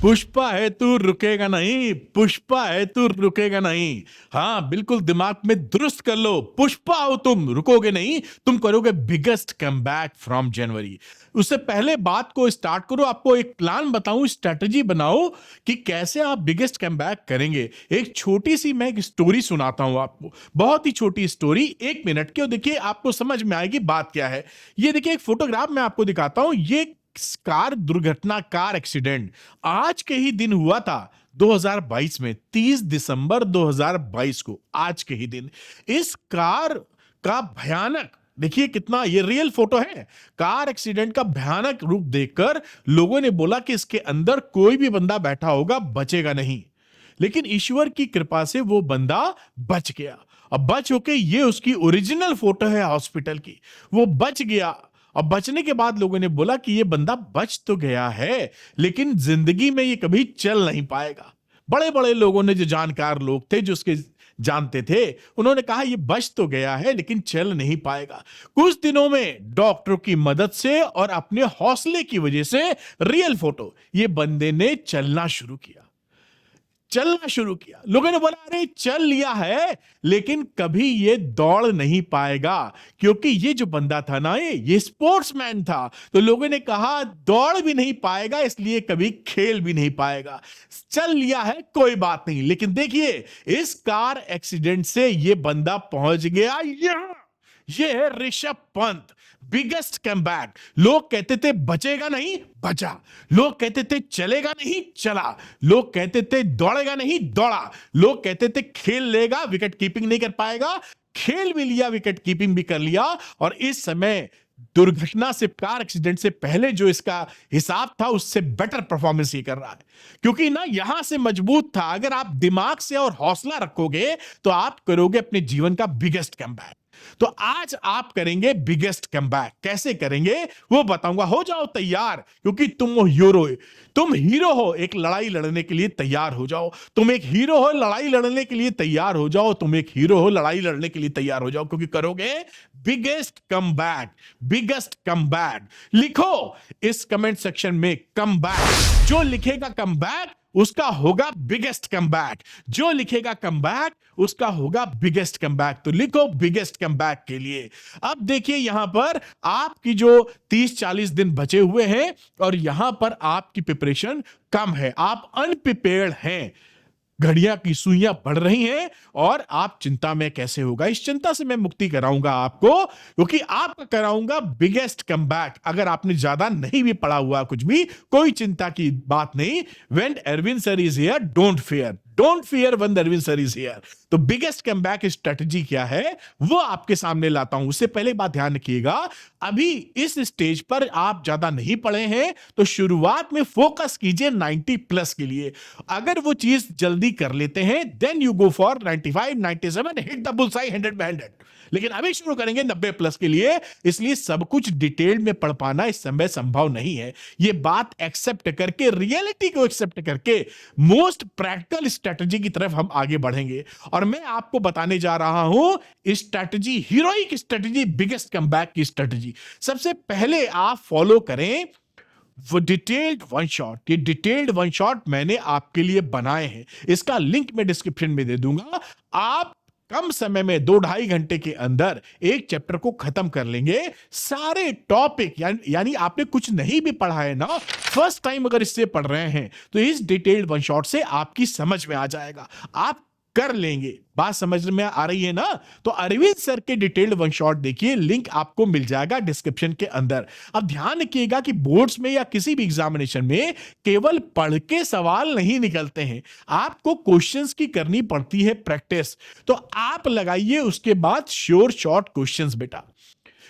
पुष्पा है तू रुकेगा नहीं, पुष्पा है तू रुकेगा नहीं। हाँ बिल्कुल, दिमाग में दुरुस्त कर लो, पुष्पा हो तुम, रुकोगे नहीं, तुम करोगे बिगेस्ट कमबैक फ्रॉम जनवरी। उससे पहले बात को स्टार्ट करो, आपको एक प्लान बताऊं, स्ट्रेटजी बनाओ कि कैसे आप बिगेस्ट कमबैक करेंगे। एक छोटी सी मैं एक स्टोरी सुनाता हूं आपको, बहुत ही छोटी स्टोरी, 1 मिनट की, और देखिए आपको समझ में आएगी बात क्या है। ये देखिए एक फोटोग्राफ मैं आपको दिखाता हूं, ये कार दुर्घटना, कार एक्सीडेंट आज के ही दिन हुआ था 2022 में, 30 दिसंबर 2022 को, आज के ही दिन इस कार का भयानक, देखिए कितना, ये रियल फोटो है, कार एक्सीडेंट का भयानक रूप देखकर लोगों ने बोला कि इसके अंदर कोई भी बंदा बैठा होगा बचेगा नहीं, लेकिन ईश्वर की कृपा से वो बंदा बच गया। अब बच होके, ये उसकी ओरिजिनल फोटो है हॉस्पिटल की, वो बच गया। अब बचने के बाद लोगों ने बोला कि ये बंदा बच तो गया है, लेकिन जिंदगी में ये कभी चल नहीं पाएगा। बड़े बड़े लोगों ने, जो जानकार लोग थे, जो उसके जानते थे, उन्होंने कहा ये बच तो गया है लेकिन चल नहीं पाएगा। कुछ दिनों में डॉक्टरों की मदद से और अपने हौसले की वजह से, रियल फोटो, ये बंदे ने चलना शुरू किया, चलना शुरू किया। लोगों ने बोला अरे चल लिया है लेकिन कभी ये दौड़ नहीं पाएगा, क्योंकि ये जो बंदा था ना, ये स्पोर्ट्समैन था। तो लोगों ने कहा दौड़ भी नहीं पाएगा इसलिए कभी खेल भी नहीं पाएगा। चल लिया है कोई बात नहीं, लेकिन देखिए इस कार एक्सीडेंट से ये बंदा पहुंच गया यहां। ये है ऋषभ पंत, बिगेस्ट कमबैक। लोग कहते थे बचेगा नहीं, बचा। लोग कहते थे चलेगा नहीं, चला। लोग कहते थे दौड़ेगा नहीं, दौड़ा। लोग कहते थे खेल लेगा, विकेट कीपिंग नहीं कर पाएगा, खेल भी लिया, विकेट कीपिंग भी कर लिया। और इस समय दुर्घटना से, कार एक्सीडेंट से पहले जो इसका हिसाब था, उससे बेटर परफॉर्मेंस ये कर रहा है, क्योंकि ना यहां से मजबूत था। अगर आप दिमाग से और हौसला रखोगे तो आप करोगे अपने जीवन का बिगेस्ट कमबैक। तो आज आप करेंगे बिगेस्ट कमबैक। कैसे करेंगे वो बताऊंगा। हो जाओ तैयार, क्योंकि तुम हीरो, तुम हीरो हो, एक लड़ाई लड़ने के लिए तैयार हो जाओ। तुम एक हीरो हो, लड़ाई लड़ने के लिए तैयार हो जाओ। तुम एक हीरो हो, लड़ाई लड़ने के लिए तैयार हो जाओ, क्योंकि करोगे बिगेस्ट कमबैक। बिगेस्ट कमबैक लिखो इस कमेंट सेक्शन में, कमबैक। जो लिखेगा कमबैक उसका होगा बिगेस्ट कमबैक, जो लिखेगा कमबैक उसका होगा बिगेस्ट कमबैक। तो लिखो बिगेस्ट कमबैक के लिए। अब देखिए यहां पर आपकी जो 30-40 दिन बचे हुए हैं, और यहां पर आपकी प्रिपरेशन कम है, आप अनप्रिपेयर्ड हैं। घड़ियां की सुइयां बढ़ रही हैं और आप चिंता में कैसे होगा, इस चिंता से मैं मुक्ति कराऊंगा आपको, क्योंकि आपका कराऊंगा बिगेस्ट कमबैक। अगर आपने ज्यादा नहीं भी पढ़ा हुआ कुछ भी, कोई चिंता की बात नहीं। When Arvind sir is here, don't fear, don't fear when Arvind sir is here. तो बिगेस्ट कमबैक स्ट्रेटजी क्या है वो आपके सामने लाता हूं। उससे पहले बात ध्यान रखिएगा, अभी इस स्टेज पर आप ज्यादा नहीं पढ़े हैं, तो शुरुआत में फोकस कीजिए 90+ के लिए। अगर वो चीज जल्दी कर लेते हैं, then you go for 95, 97, hit the bullseye 100 में 100। लेकिन अभी शुरू करेंगे 90+ के लिए, इसलिए सब कुछ डिटेल में पढ़ पाना इस समय संभव नहीं है। ये बात एक्सेप्ट करके, रियलिटी को एक्सेप्ट करके, मोस्ट प्रैक्टिकल स्ट्रेटजी की तरफ हम आगे बढ़ेंगे। और मैं आपको बताने जा रहा हूं strategy, heroic strategy, biggest comeback की स्ट्रेटजी। सबसे पहले आप फॉलो करें वो डिटेल्ड वन शॉट। ये डिटेल्ड वन शॉट मैंने आपके लिए बनाए हैं, इसका लिंक मैं डिस्क्रिप्शन में दे दूंगा। आप कम समय में 2-2.5 घंटे के अंदर एक चैप्टर को खत्म कर लेंगे। सारे टॉपिक, यानी आपने कुछ नहीं भी पढ़ा है ना, फर्स्ट टाइम अगर इससे पढ़ रहे हैं, तो इस डिटेल्ड वन शॉट से आपकी समझ में आ जाएगा, आप कर लेंगे। बात समझ में आ रही है ना? तो अरविंद सर के डिटेल्ड वन शॉट देखिए, लिंक आपको मिल जाएगा डिस्क्रिप्शन के अंदर। अब ध्यान रखिएगा कि बोर्ड्स में या किसी भी एग्जामिनेशन में केवल पढ़ के सवाल नहीं निकलते हैं, आपको क्वेश्चंस की करनी पड़ती है प्रैक्टिस। तो आप लगाइए उसके बाद श्योर शॉर्ट क्वेश्चंस बेटा।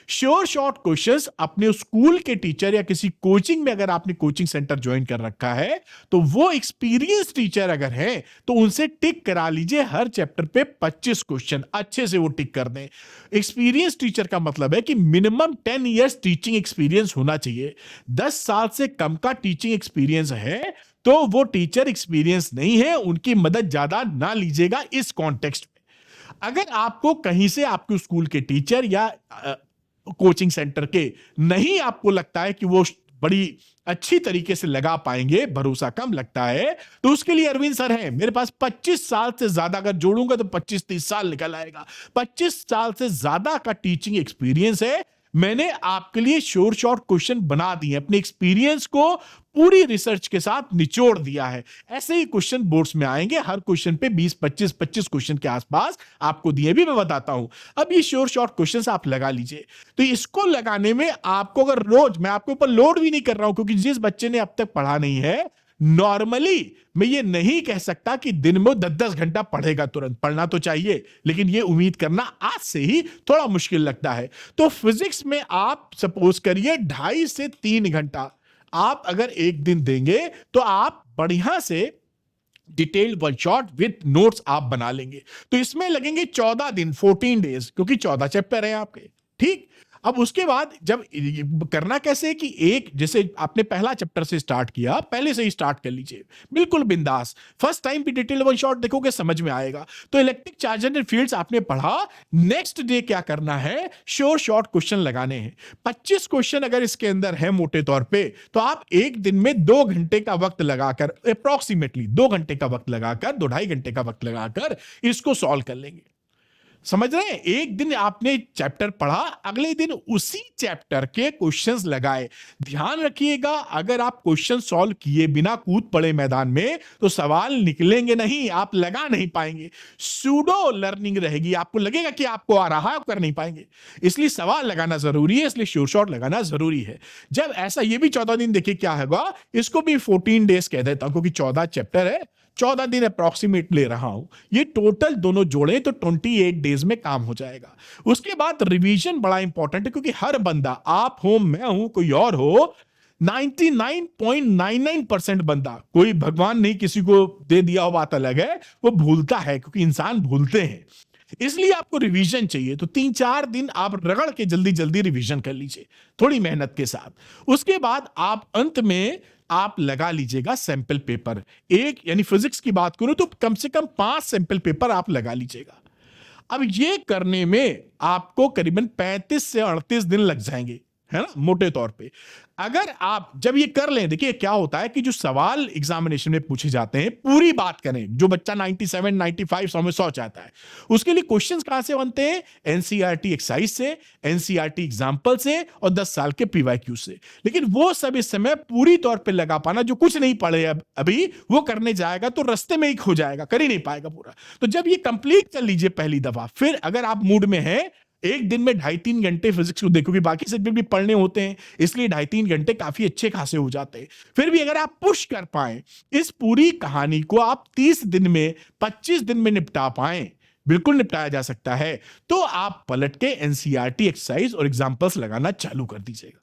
श्योर शॉर्ट क्वेश्चंस अपने स्कूल के टीचर या किसी कोचिंग में, अगर आपने कोचिंग सेंटर ज्वाइन कर रखा है तो वो एक्सपीरियंस टीचर अगर है तो उनसे टिक करा लीजिए। हर चैप्टर पे 25 क्वेश्चन अच्छे से वो टिक कर दें। एक्सपीरियंस टीचर का मतलब है कि मिनिमम 10 इयर्स टीचिंग एक्सपीरियंस होना चाहिए। 10 साल से कम का टीचिंग एक्सपीरियंस है तो वो टीचर एक्सपीरियंस नहीं है, उनकी मदद ज्यादा ना लीजिएगा इस कॉन्टेक्स्ट में। अगर आपको कहीं से आपके स्कूल के टीचर या कोचिंग सेंटर के नहीं आपको लगता है कि वो बड़ी अच्छी तरीके से लगा पाएंगे, भरोसा कम लगता है, तो उसके लिए अरविंद सर हैं मेरे पास। 25 साल से ज्यादा अगर जोड़ूंगा तो 25-30 साल निकल आएगा। 25 साल से ज्यादा का टीचिंग एक्सपीरियंस है। मैंने आपके लिए श्योर शॉर्ट क्वेश्चन बना दिए, अपने एक्सपीरियंस को पूरी रिसर्च के साथ निचोड़ दिया है। ऐसे ही क्वेश्चन बोर्ड्स में आएंगे, हर क्वेश्चन पे 20-25 क्वेश्चन के आसपास आपको दिए भी मैं बताता हूं। अब ये श्योर शॉर्ट क्वेश्चंस आप लगा लीजिए। तो इसको लगाने में आपको अगर रोज, मैं आपके ऊपर लोड भी नहीं कर रहा हूं, क्योंकि जिस बच्चे ने अब तक पढ़ा नहीं है, नॉर्मली मैं ये नहीं कह सकता कि दिन में 10-10 घंटा पढ़ेगा, तुरंत पढ़ना तो चाहिए, लेकिन ये उम्मीद करना आज से ही थोड़ा मुश्किल लगता है। तो फिजिक्स में आप सपोज करिए 2.5 से 3 घंटा आप अगर एक दिन देंगे तो आप बढ़िया से detailed one shot with notes आप बना लेंगे। तो इसमें लगेंगे 14 दिन, 14 डेज, क्योंकि 14 चैप्टर है आपके। ठीक, अब उसके बाद जब करना कैसे है कि एक, जैसे आपने पहला चैप्टर से स्टार्ट किया, पहले से ही स्टार्ट कर लीजिए, बिल्कुल बिंदास। फर्स्ट टाइम भी डिटेल वन शॉट देखोगे समझ में आएगा। तो इलेक्ट्रिक चार्जर एंड फील्ड्स आपने पढ़ा, नेक्स्ट डे क्या करना है, श्योर शॉर्ट क्वेश्चन लगाने हैं। 25 क्वेश्चन अगर इसके अंदर है मोटे तौर पे, तो आप एक दिन में 2 घंटे का वक्त लगाकर, अप्रोक्सीमेटली 2 घंटे का वक्त लगाकर, 2-2.5 घंटे का वक्त लगाकर इसको सॉल्व कर लेंगे। समझ रहे हैं? एक दिन आपने चैप्टर पढ़ा, अगले दिन उसी चैप्टर के क्वेश्चंस लगाए। ध्यान रखिएगा, अगर आप क्वेश्चन सॉल्व किए बिना कूद पड़े मैदान में तो सवाल निकलेंगे नहीं, आप लगा नहीं पाएंगे। सूडो लर्निंग रहेगी, आपको लगेगा कि आपको आ रहा है, आप कर नहीं पाएंगे। इसलिए सवाल लगाना जरूरी है, इसलिए श्योर शॉट लगाना जरूरी है। जब ऐसा, ये भी 14 दिन, देखिए क्या होगा, इसको भी 14 डेज कह देता हूं, क्योंकि 14 चैप्टर है, 14 दिन अप्रोक्सीमेट ले रहा हूं। ये टोटल दोनों जोड़े तो 28 डेज में काम हो जाएगा। उसके बाद रिवीजन बड़ा इंपॉर्टेंट है, क्योंकि हर बंदा, आप हो, मैं हूं, कोई और हो, 99.99% बंदा, कोई भगवान नहीं किसी को दे दिया हो बात अलग है, वो भूलता है, क्योंकि इंसान भूलते हैं। इसलिए आपको रिवीजन चाहिए। तो 3-4 दिन आप रगड़ के जल्दी जल्दी रिवीजन कर लीजिए, थोड़ी मेहनत के साथ। उसके बाद आप अंत में आप लगा लीजिएगा सैंपल पेपर एक, यानी फिजिक्स की बात करूं तो कम से कम 5 सैंपल पेपर आप लगा लीजिएगा। अब ये करने में आपको करीबन 35 से 38 दिन लग जाएंगे, है ना, मोटे तौर पे। अगर आप जब ये कर लें, देखिए क्या होता है कि जो सवाल एग्जामिनेशन में पूछे जाते हैं, पूरी बात करें, जो बच्चा 97, 95, 100 में 100 चाहता है, उसके लिए क्वेश्चंस कहां से बनते हैं, एनसीईआरटी एक्सरसाइज से, एनसीईआरटी एग्जाम्पल से और 10 साल के पीवाईक्यू से। लेकिन वो सब इस समय पूरी तौर पे लगा पाना, जो कुछ नहीं पढ़े अभी वो करने जाएगा तो रास्ते में ही खो जाएगा, कर ही नहीं पाएगा पूरा। तो जब ये कंप्लीट कर लीजिए पहली दफा, फिर अगर आप मूड में है, एक दिन में 2.5-3 घंटे फिजिक्स को देखो, कि बाकी सब्जेक्ट भी पढ़ने होते हैं, इसलिए 2.5-3 घंटे काफी अच्छे खासे हो जाते हैं। फिर भी अगर आप पुश कर पाए, इस पूरी कहानी को आप 30 दिन में, 25 दिन में निपटा पाए, बिल्कुल निपटाया जा सकता है, तो आप पलट के एनसीईआरटी एक्सरसाइज और एग्जाम्पल्स लगाना चालू कर दीजिएगा,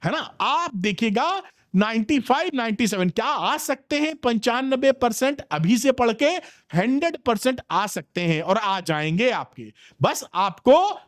है ना। आप देखिएगा 95, 97 क्या आ सकते हैं, 95% अभी से पढ़ के 100% आ सकते हैं, और आ जाएंगे आपके। बस आपको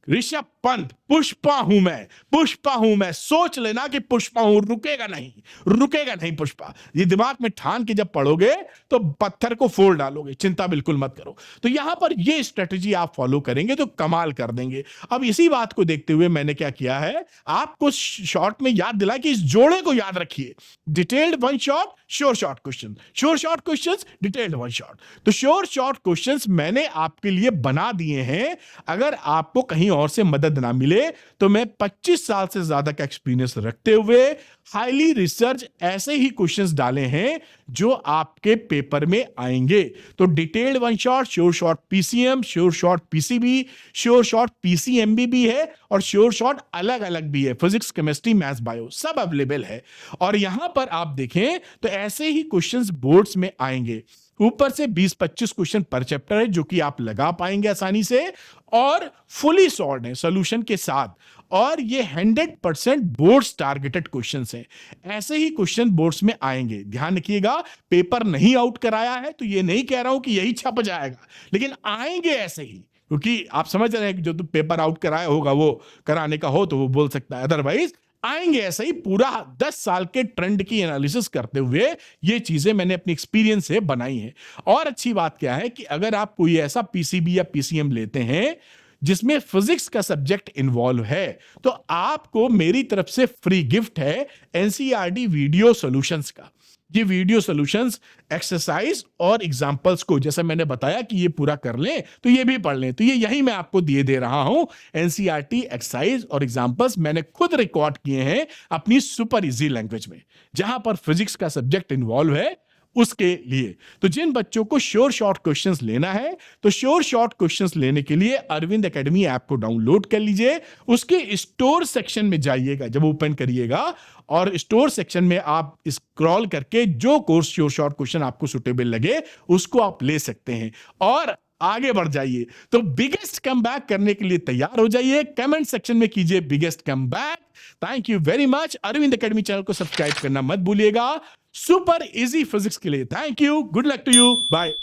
ऋषभ पंत, पुष्पा हूं मैं, पुष्पा हूं मैं, सोच लेना कि पुष्पा हूं, रुकेगा नहीं, रुकेगा नहीं पुष्पा। ये दिमाग में ठान के जब पढ़ोगे तो पत्थर को फोड़ डालोगे, चिंता बिल्कुल मत करो। तो यहां पर ये स्ट्रेटजी आप फॉलो करेंगे तो कमाल कर देंगे। अब इसी बात को देखते हुए मैंने क्या किया है, आपको शॉर्ट में याद दिला कि इस जोड़े को याद रखिए, detailed one shot, sure short question, sure short question, detailed one shot. तो श्योर शॉर्ट क्वेश्चंस मैंने आपके लिए बना दिए हैं। अगर आपको कहीं और से मदद ना मिले तो मैं 25 साल से ज्यादा का एक्सपीरियंस रखते हुए हाईली रिसर्च ऐसे ही क्वेश्चंस डाले हैं जो आपके पेपर में आएंगे। तो detailed one shot, sure shot PCM, sure shot PCB, sure shot PCMB भी है, और श्योर शॉट अलग अलग भी है, फिजिक्स, केमिस्ट्री, मैथ्स, बायो सब अवेलेबल है। और यहां पर आप देखें तो ऐसे ही क्वेश्चंस बोर्ड्स में आएंगे। ऊपर से 20-25 क्वेश्चन पर चैप्टर है, जो कि आप लगा पाएंगे आसानी से, और फुली सॉल्व्ड है सॉल्यूशन के साथ। और ये 100% बोर्ड्स टारगेटेड क्वेश्चंस हैं। ऐसे ही क्वेश्चन बोर्ड्स में आएंगे। ध्यान रखिएगा, पेपर नहीं आउट कराया है तो ये नहीं कह रहा हूं कि यही छप जाएगा, लेकिन आएंगे ऐसे ही, क्योंकि आप समझ रहे हैं कि जो तो पेपर आउट कराया होगा वो कराने का हो तो वो बोल सकता है, अदरवाइज आएंगे ऐसे ही। पूरा 10 साल के ट्रेंड की एनालिसिस करते हुए ये चीजें मैंने अपने एक्सपीरियंस से बनाई हैं। और अच्छी बात क्या है कि अगर आप कोई ऐसा पीसीबी या पीसीएम लेते हैं जिसमें फिजिक्स का सब्जेक्ट इन्वॉल्व है, तो आपको मेरी तरफ से फ्री गिफ्ट है एनसीईआरटी वीडियो सॉल्यूशंस का। ये वीडियो सॉल्यूशंस एक्सरसाइज और एग्जांपल्स को, जैसे मैंने बताया कि ये पूरा कर लें तो ये भी पढ़ लें, तो ये यही मैं आपको दिए दे रहा हूं। एनसीईआरटी एक्सरसाइज और एग्जांपल्स मैंने खुद रिकॉर्ड किए हैं अपनी सुपर इजी लैंग्वेज में, जहां पर फिजिक्स का सब्जेक्ट इन्वॉल्व है उसके लिए। तो जिन बच्चों को श्योर शॉर्ट क्वेश्चंस लेना है, तो श्योर शॉर्ट क्वेश्चंस लेने के लिए अरविंद एकेडमी ऐप को डाउनलोड कर लीजिए। उसके स्टोर सेक्शन में जाइएगा जब ओपन करिएगा, और स्टोर सेक्शन में आप स्क्रॉल करके जो कोर्स श्योर शॉर्ट क्वेश्चन आपको सुटेबल लगे उसको आप ले सकते हैं और आगे बढ़ जाइए। तो बिगेस्ट कमबैक करने के लिए तैयार हो जाइए, कमेंट सेक्शन में कीजिए biggest comeback. Thank you very much. Arvind academy channel को सब्सक्राइब करना मत भूलिएगा सुपर इजी फिजिक्स के लिए। Thank you, good luck to you, bye.